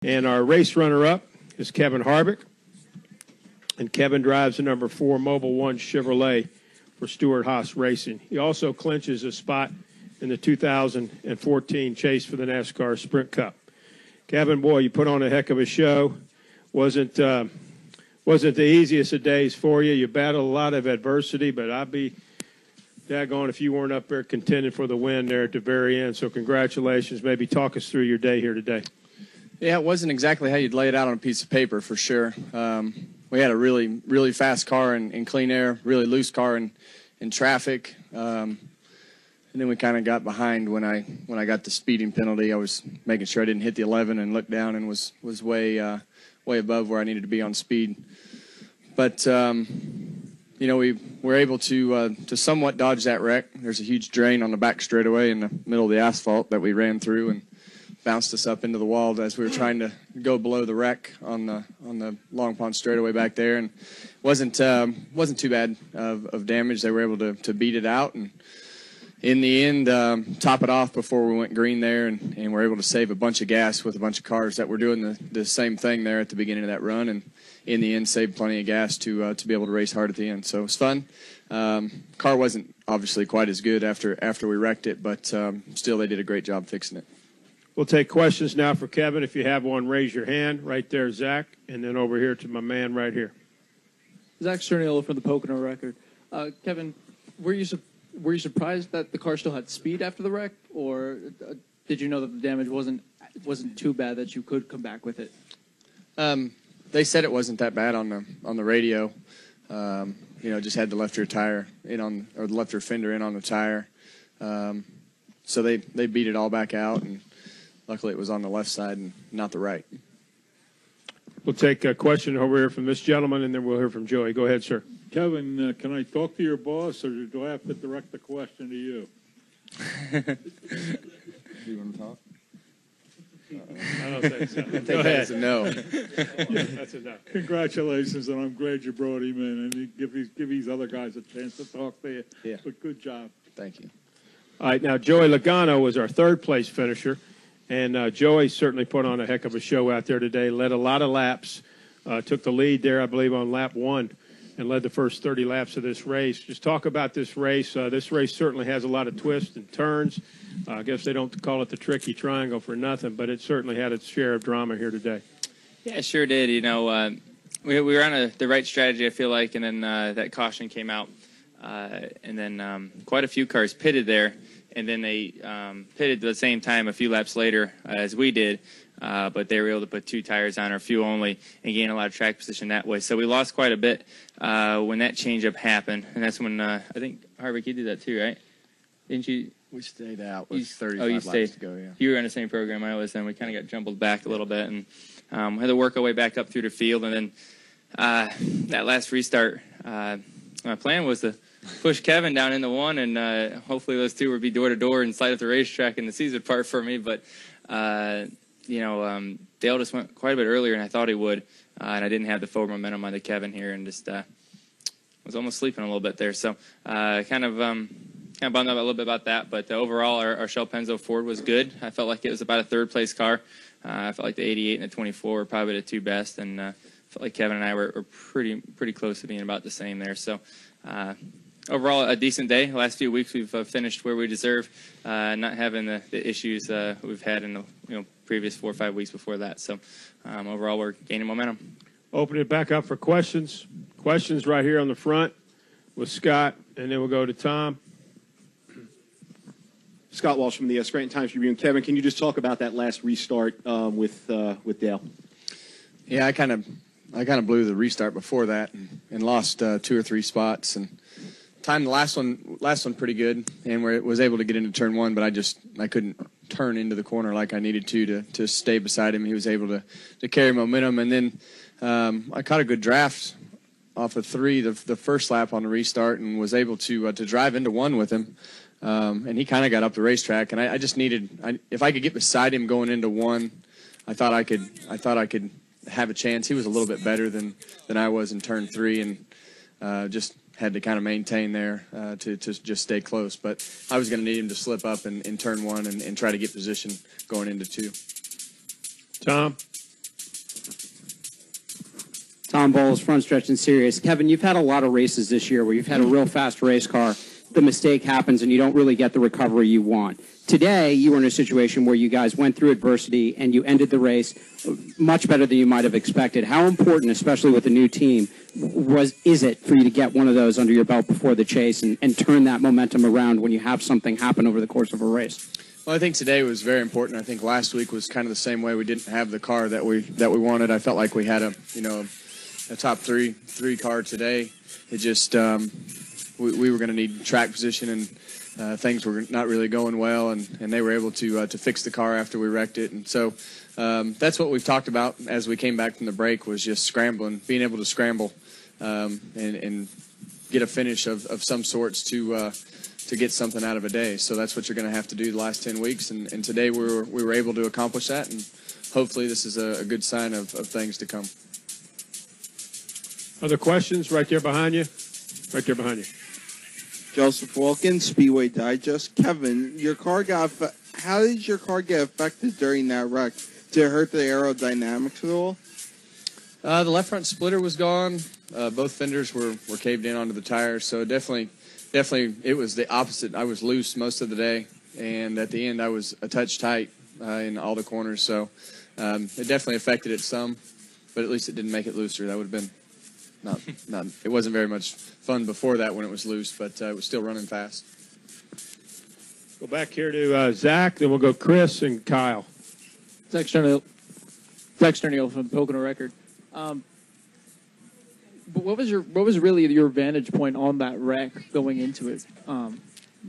And our race runner-up is Kevin Harvick. And Kevin drives the number 4 Mobil 1 Chevrolet for Stewart-Haas Racing. He also clinches a spot in the 2014 chase for the NASCAR Sprint Cup. Kevin, boy, you put on a heck of a show. Wasn't the easiest of days for you. You battled a lot of adversity, but I'd be daggone if you weren't up there contending for the win there at the very end. So congratulations. Maybe talk us through your day here today. Yeah, it wasn't exactly how you'd lay it out on a piece of paper, for sure. We had a really, really fast car in clean air, really loose car in traffic. And then we kind of got behind when I got the speeding penalty. I was making sure I didn't hit the 11 and looked down and was way above where I needed to be on speed. But you know, we were able to somewhat dodge that wreck. There's a huge drain on the back straightaway in the middle of the asphalt that we ran through and bounced us up into the wall as we were trying to go below the wreck on the Long Pond straightaway back there, and wasn't too bad of damage. They were able to beat it out, and in the end top it off before we went green there, and were able to save a bunch of gas with a bunch of cars that were doing the same thing there at the beginning of that run, and in the end saved plenty of gas to be able to race hard at the end. So it was fun. Car wasn't obviously quite as good after we wrecked it, but still they did a great job fixing it. We'll take questions now for Kevin. If you have one, raise your hand. Right there, Zach, and then over here to my man right here. Zach Cerniolo from the Pocono Record. Kevin, were you surprised that the car still had speed after the wreck, or did you know that the damage wasn't too bad that you could come back with it? They said it wasn't that bad on the radio. You know, just had the left rear tire the left rear fender in on the tire. So they beat it all back out, and luckily it was on the left side and not the right. We'll take a question over here from this gentleman, and then we'll hear from Joey. Go ahead, sir. Kevin, can I talk to your boss, or do I have to direct the question to you? Do you want to talk? I don't think so. I think that's a no. Yeah, that's a no. Congratulations, and I'm glad you brought him in, and give these other guys a chance to talk to you. Yeah. But good job. Thank you. All right, now Joey Logano was our third-place finisher, and Joey certainly put on a heck of a show out there today, led a lot of laps, took the lead there, I believe, on lap 1, and led the first 30 laps of this race. Just talk about this race. This race certainly has a lot of twists and turns. I guess they don't call it the tricky triangle for nothing, but it certainly had its share of drama here today. Yeah, it sure did. You know, we were on the right strategy, I feel like, and then that caution came out. And then quite a few cars pitted there, and then they pitted at the same time a few laps later as we did, but they were able to put 2 tires on our fuel only and gain a lot of track position that way. So we lost quite a bit when that changeup happened, and that's when I think, Harvick, you did that too, right? Didn't you? We stayed out with 35 you laps stayed. to go, yeah. You were on the same program I was, then we kind of got jumbled back a little bit, and had to work our way back up through the field, and then that last restart, my plan was to push Kevin down into 1, and hopefully those 2 would be door-to-door and slide up the racetrack in the season part for me. But, you know, Dale just went quite a bit earlier than I thought he would, and I didn't have the forward momentum on the Kevin here, and just was almost sleeping a little bit there. So kind of bummed out a little bit about that. But overall, our Shell Penzo Ford was good. I felt like it was about a third-place car. I felt like the 88 and the 24 were probably the 2 best, and felt like Kevin and I were pretty close to being about the same there. So overall, a decent day. The last few weeks we've finished where we deserve, not having the issues we've had in the previous 4 or 5 weeks before that. So overall, we're gaining momentum. Open it back up for questions. Questions right here on the front with Scott, and then we'll go to Tom. Scott Walsh from the Scranton Times Tribune. Kevin, can you just talk about that last restart with Dale? Yeah, I kind of blew the restart before that and lost 2 or 3 spots, and timed the last one pretty good, and was able to get into turn 1, but I couldn't turn into the corner like I needed to stay beside him. He was able to carry momentum, and then I caught a good draft off of 3 the first lap on the restart, and was able to drive into 1 with him. And he kind of got up the racetrack, and I just needed, if I could get beside him going into 1, I thought I could have a chance. He was a little bit better than I was in turn 3, and just had to kind of maintain there to just stay close. But I was going to need him to slip up in turn 1 and try to get position going into 2. Tom? Tom Bowles, Front Stretch and Sirius. Kevin, you've had a lot of races this year where you've had a real fast race car. The mistake happens and you don't really get the recovery you want. Today, you were in a situation where you guys went through adversity and you ended the race much better than you might have expected. How important, especially with a new team, is it for you to get one of those under your belt before the chase and turn that momentum around when you have something happen over the course of a race? Well, I think today was very important. I think last week was kind of the same way. We didn't have the car that we wanted. I felt like we had a top three car today. It just we were going to need track position, and things were not really going well, and they were able to fix the car after we wrecked it. And so that's what we've talked about as we came back from the break, was just scrambling, being able to scramble and get a finish of some sorts to get something out of a day. So that's what you're going to have to do the last 10 weeks, and today we were able to accomplish that, and hopefully this is a good sign of things to come. Other questions? Right there behind you. Right there behind you. Joseph Wilkins, Speedway Digest. Kevin, how did your car get affected during that wreck? Did it hurt the aerodynamics at all? The left front splitter was gone. Both fenders were caved in onto the tires, so definitely it was the opposite. I was loose most of the day, and at the end I was a touch tight in all the corners, so it definitely affected it some, but at least it didn't make it looser. That would have been not. It wasn't very much fun before that when it was loose, but it was still running fast. Go back here to Zach, then we'll go Chris and Kyle. Zach Sternio from the Pocono Record. But what was really your vantage point on that wreck going into it?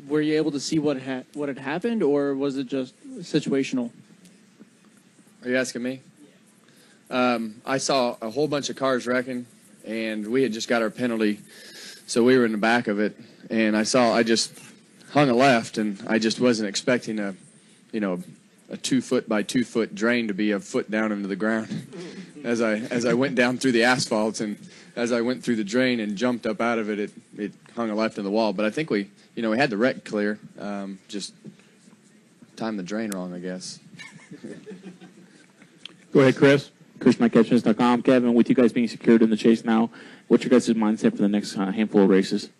Were you able to see what had happened, or was it just situational? Are you asking me? I saw a whole bunch of cars wrecking, and we had just got our penalty, so we were in the back of it. And I just hung a left, and I just wasn't expecting a 2 foot by 2 foot drain to be a foot down into the ground. As I went down through the asphalt, and as I went through the drain and jumped up out of it, it hung a left in the wall. But I think we had the wreck clear, just timed the drain wrong, I guess. Go ahead, Chris. ChrisMyCatchers.com. Kevin, with you guys being secured in the chase now, what's your guys' mindset for the next handful of races?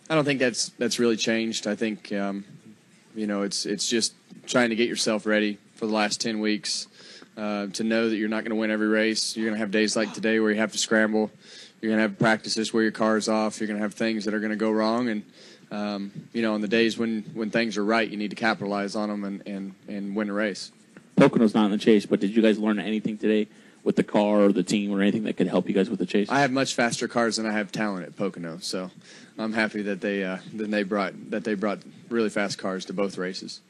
I don't think that's really changed. I think it's just trying to get yourself ready for the last 10 weeks, to know that you're not going to win every race. You're going to have days like today where you have to scramble. You're going to have practices where your car's off. You're going to have things that are going to go wrong, and on the days when things are right, you need to capitalize on them and win a race. Pocono's not in the chase, but did you guys learn anything today with the car or the team or anything that could help you guys with the chase? I have much faster cars than I have talent at Pocono, so I'm happy that they brought really fast cars to both races.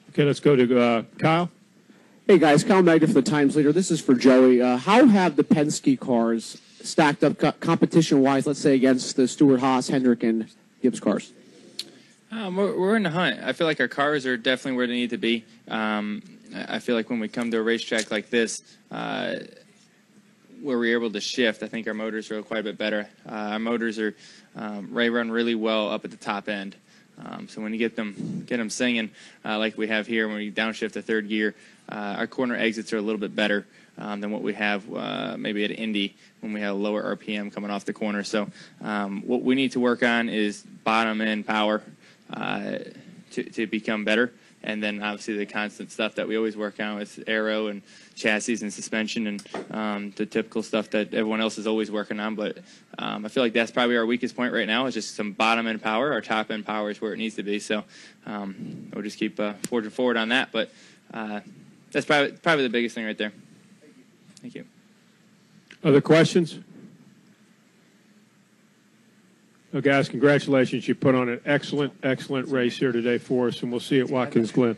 Okay, let's go to Kyle. Hey guys, Kyle Magda for the Times Leader. This is for Joey. How have the Penske cars stacked up competition-wise, let's say, against the Stewart-Haas, Hendrick, and Gibbs cars? We're in the hunt. I feel like our cars are definitely where they need to be. I feel like when we come to a racetrack like this, where we're able to shift, I think our motors are quite a bit better. Our motors are run really well up at the top end. So when you get them singing like we have here, when we downshift the third gear, our corner exits are a little bit better than what we have maybe at Indy when we have lower RPM coming off the corner. So what we need to work on is bottom end power to become better. And then obviously the constant stuff that we always work on with aero and chassis and suspension and the typical stuff that everyone else is always working on. But I feel like that's probably our weakest point right now, is just some bottom end power. Our top end power is where it needs to be. So we'll just keep forging forward on that. But that's probably the biggest thing right there. Thank you. Other questions? Well, guys, congratulations. You put on an excellent race here today for us, and we'll see you at Watkins Glen.